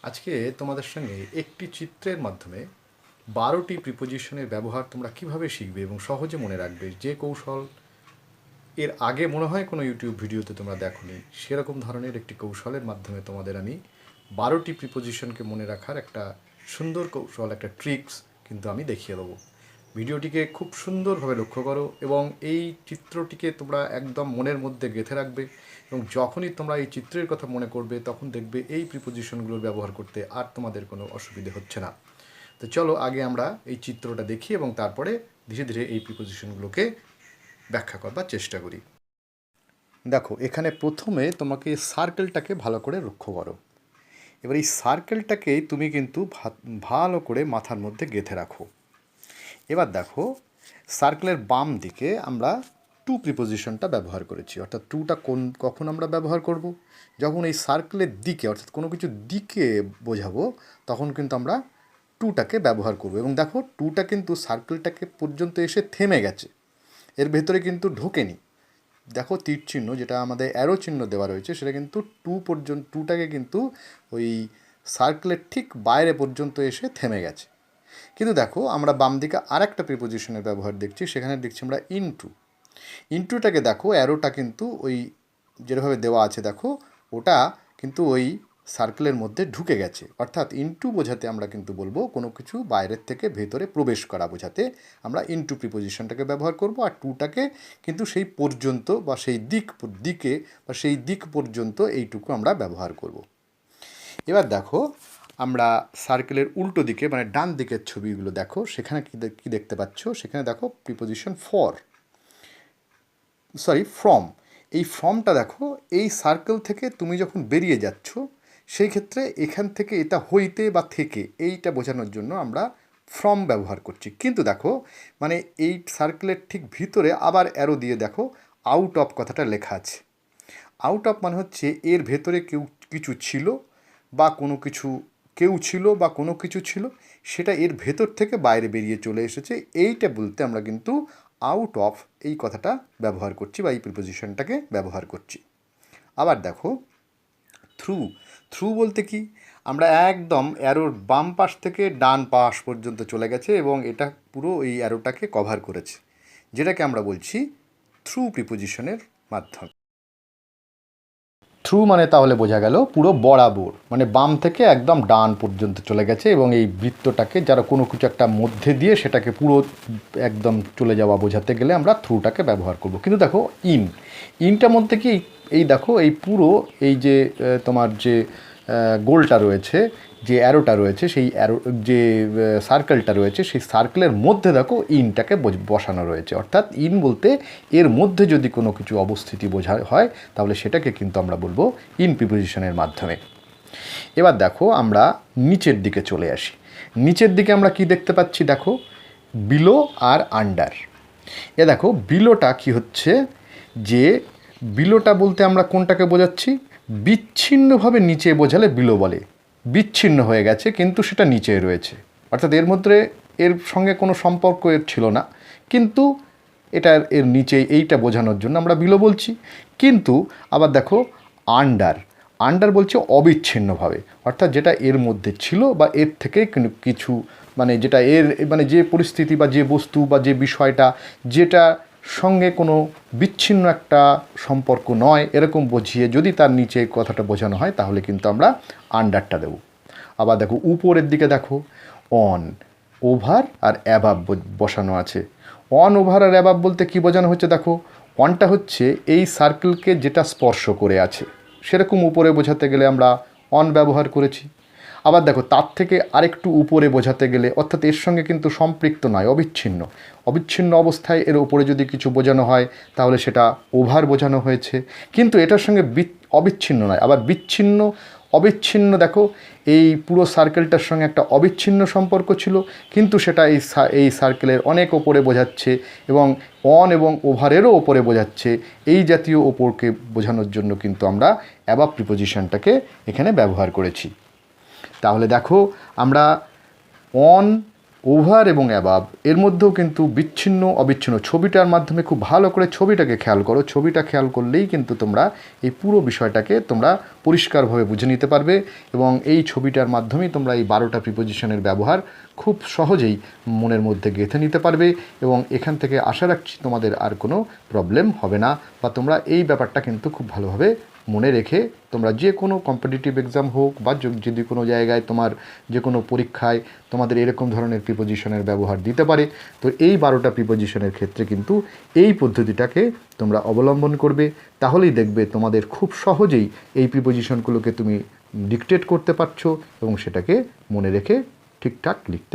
আজকে তোমাদের সঙ্গে একটি চিত্রের মাধ্যমে 12টি প্রিপোজিশনের ব্যবহার তোমরা কিভাবে শিখবে এবং সহজে মনে রাখবে, যে কৌশল এর আগে মনে হয় কোনো ইউটিউব ভিডিওতে তোমরা দেখোনি, সেরকম ধরনের একটি কৌশলের মাধ্যমে তোমাদের আমি 12টি প্রিপোজিশনকে মনে রাখার একটা সুন্দর কৌশল, একটা ট্রিক্স কিন্তু আমি দেখিয়ে দেবো। ভিডিওটিকে খুব সুন্দরভাবে লক্ষ্য করো এবং এই চিত্রটিকে তোমরা একদম মনের মধ্যে গেঁথে রাখবে, এবং যখনই তোমরা এই চিত্রের কথা মনে করবে তখন দেখবে এই প্রিপোজিশনগুলোর ব্যবহার করতে আর তোমাদের কোনো অসুবিধে হচ্ছে না। তো চলো আগে আমরা এই চিত্রটা দেখি এবং তারপরে ধীরে ধীরে এই প্রিপোজিশনগুলোকে ব্যাখ্যা করবার চেষ্টা করি। দেখো, এখানে প্রথমে তোমাকে সার্কেলটাকে ভালো করে লক্ষ্য করো। এবার এই সার্কেলটাকেই তুমি কিন্তু ভালো করে মাথার মধ্যে গেঁথে রাখো। এবার দেখো, সার্কেলের বাম দিকে আমরা টু প্রিপোজিশনটা ব্যবহার করেছি, অর্থাৎ টুটা কখন আমরা ব্যবহার করব? যখন এই সার্কেলের দিকে, অর্থাৎ কোনো কিছু দিকে বোঝাবো, তখন কিন্তু আমরা টুটাকে ব্যবহার করব। এবং দেখো, টুটা কিন্তু সার্কেলটাকে পর্যন্ত এসে থেমে গেছে, এর ভেতরে কিন্তু ঢোকেনি। দেখো, তীর চিহ্ন যেটা আমাদের অ্যারো চিহ্ন দেওয়া রয়েছে, সেটা কিন্তু টুটাকে কিন্তু ওই সার্কেলের ঠিক বাইরে পর্যন্ত এসে থেমে গেছে। কিন্তু দেখো, আমরা বাম দিকে আর একটা প্রিপোজিশনের ব্যবহার দেখছি, সেখানে দেখছি আমরা ইনটু। ইনটুটাকে দেখো, অ্যারোটা কিন্তু ওই যেভাবে দেওয়া আছে, দেখো ওটা কিন্তু ওই সার্কেলের মধ্যে ঢুকে গেছে। অর্থাৎ ইনটু বোঝাতে আমরা কিন্তু বলবো কোনো কিছু বাইরের থেকে ভেতরে প্রবেশ করা বোঝাতে আমরা ইনটু প্রিপোজিশনটাকে ব্যবহার করব। আর টুটাকে কিন্তু সেই পর্যন্ত বা সেই দিকে বা সেই দিক পর্যন্ত এইটুকু আমরা ব্যবহার করব। এবার দেখো, আমরা সার্কেলের উল্টো দিকে মানে ডান দিকের ছবিগুলো দেখো, সেখানে কী দেখতে পাচ্ছ? সেখানে দেখো প্রিপোজিশন ফ্রম। এই ফ্রমটা দেখো, এই সার্কেল থেকে তুমি যখন বেরিয়ে যাচ্ছ, সেই ক্ষেত্রে এখান থেকে এটা হইতে বা থেকে এইটা বোঝানোর জন্য আমরা ফ্রম ব্যবহার করছি। কিন্তু দেখো, মানে এই সার্কেলের ঠিক ভিতরে আবার অ্যারো দিয়ে দেখো আউট অফ কথাটা লেখা আছে। আউট অফ মানে হচ্ছে এর ভেতরে কিছু ছিল বা কোনো কিছু কেউ ছিল বা কোনো কিছু ছিল, সেটা এর ভেতর থেকে বাইরে বেরিয়ে চলে এসেছে। এইটা বলতে আমরা কিন্তু আউট অফ এই কথাটা ব্যবহার করছি বা এই প্রিপোজিশনটাকে ব্যবহার করছি। আবার দেখো, থ্রু বলতে কি? আমরা একদম অ্যারোর বাম পাশ থেকে ডান পাশ পর্যন্ত চলে গেছে এবং এটা পুরো এই অ্যারোটাকে কভার করেছে, যেটাকে আমরা বলছি থ্রু প্রিপোজিশনের মাধ্যমে। থ্রু মানে তাহলে বোঝা গেল পুরো বরাবর, মানে বাম থেকে একদম ডান পর্যন্ত চলে গেছে এবং এই বৃত্তটাকে যারা কোনো কিছু একটা মধ্যে দিয়ে সেটাকে পুরো একদম চলে যাওয়া বোঝাতে গেলে আমরা থ্রুটাকে ব্যবহার করব। কিন্তু দেখো, ইনটার মধ্যে কি, এই দেখো এই পুরো এই যে তোমার যে গোলটা রয়েছে, যে অ্যারোটা রয়েছে, সেই অ্যারো যে সার্কেলটা রয়েছে, সেই সার্কেলের মধ্যে দেখো ইনটাকে বসানো রয়েছে। অর্থাৎ ইন বলতে এর মধ্যে যদি কোনো কিছু অবস্থিতি বোঝা হয়, তাহলে সেটাকে কিন্তু আমরা বলবো ইন প্রিপোজিশনের মাধ্যমে। এবার দেখো, আমরা নিচের দিকে চলে আসি। নিচের দিকে আমরা কি দেখতে পাচ্ছি? দেখো, বিলো আর আন্ডার। দেখো, বিলোটা কি হচ্ছে, যে বিলোটা বলতে আমরা কোনটাকে বোঝাচ্ছি? বিচ্ছিন্নভাবে নিচে বোঝালে বিলো বলে। বিচ্ছিন্ন হয়ে গেছে কিন্তু সেটা নিচে রয়েছে, অর্থাৎ এর মধ্যে এর সঙ্গে কোনো সম্পর্ক এর ছিল না, কিন্তু এর নিচে এইটা বোঝানোর জন্য আমরা বিলো বলছি। কিন্তু আবার দেখো, আন্ডার বলছে অবিচ্ছিন্নভাবে, অর্থাৎ যেটা এর মধ্যে ছিল বা এর থেকে কিছু, মানে যেটা এর মানে যে পরিস্থিতি বা যে বস্তু বা যে বিষয়টা, যেটা সঙ্গে কোনো বিচ্ছিন্ন একটা সম্পর্ক নয়, এরকম বুঝিয়ে যদি তার নিচে কথাটা বোঝানো হয়, তাহলে কিন্তু আমরা আন্ডারটা দেব। আবার দেখো, উপরের দিকে দেখো, অন, ওভার আর অ্যাবাব বসানো আছে। অন, ওভার আর অ্যাবাব বলতে কী বোঝানো হচ্ছে? দেখো, অনটা হচ্ছে এই সার্কেলকে যেটা স্পর্শ করে আছে, সেরকম উপরে বোঝাতে গেলে আমরা অন ব্যবহার করেছি। আবার দেখো, তার থেকে আরেকটু উপরে বোঝাতে গেলে, অর্থাৎ এর সঙ্গে কিন্তু সম্পৃক্ত নয়, অবিচ্ছিন্ন অবস্থায় এর উপরে যদি কিছু বোঝানো হয়, তাহলে সেটা ওভার বোঝানো হয়েছে। কিন্তু এটার সঙ্গে অবিচ্ছিন্ন নয়, আবার অবিচ্ছিন্ন দেখো, এই পুরো সার্কেলটার সঙ্গে একটা অবিচ্ছিন্ন সম্পর্ক ছিল, কিন্তু সেটা এই সার্কেলের অনেক ওপরে বোঝাচ্ছে এবং অন এবং ওভারেরও ওপরে বোঝাচ্ছে। এই জাতীয় ওপরকে বোঝানোর জন্য কিন্তু আমরা অ্যাবাব প্রিপোজিশনটাকে এখানে ব্যবহার করেছি। তাহলে দেখো, আমরা অন, ওভার এবং অ্যাবাভ এর মধ্যেও কিন্তু বিচ্ছিন্ন অবিচ্ছিন্ন ছবিটার মাধ্যমে খুব ভালো করে ছবিটাকে খেয়াল করো, ছবিটা খেয়াল করলেই কিন্তু তোমরা এই পুরো বিষয়টাকে তোমরা পরিষ্কারভাবে বুঝে নিতে পারবে এবং এই ছবিটার মাধ্যমেই তোমরা এই 12টা প্রিপোজিশনের ব্যবহার খুব সহজেই মনের মধ্যে গেঁথে নিতে পারবে এবং এখান থেকে আশা রাখছি তোমাদের আর কোনো প্রবলেম হবে না, বা তোমরা এই ব্যাপারটা কিন্তু খুব ভালোভাবে মনে রেখে তোমরা যে কোনো কম্পিটিটিভ এক্সাম হোক বা যদি কোনো জায়গায় তোমার যে কোনো পরীক্ষায় তোমাদের এরকম ধরনের প্রিপোজিশনের ব্যবহার দিতে পারে, তো এই 12টা প্রিপোজিশনের ক্ষেত্রে কিন্তু এই পদ্ধতিটাকে তোমরা অবলম্বন করবে, তাহলেই দেখবে তোমাদের খুব সহজেই এই প্রিপোজিশনগুলোকে তুমি ডিকটেট করতে পারছো এবং সেটাকে মনে রেখে ঠিকঠাক লিখতে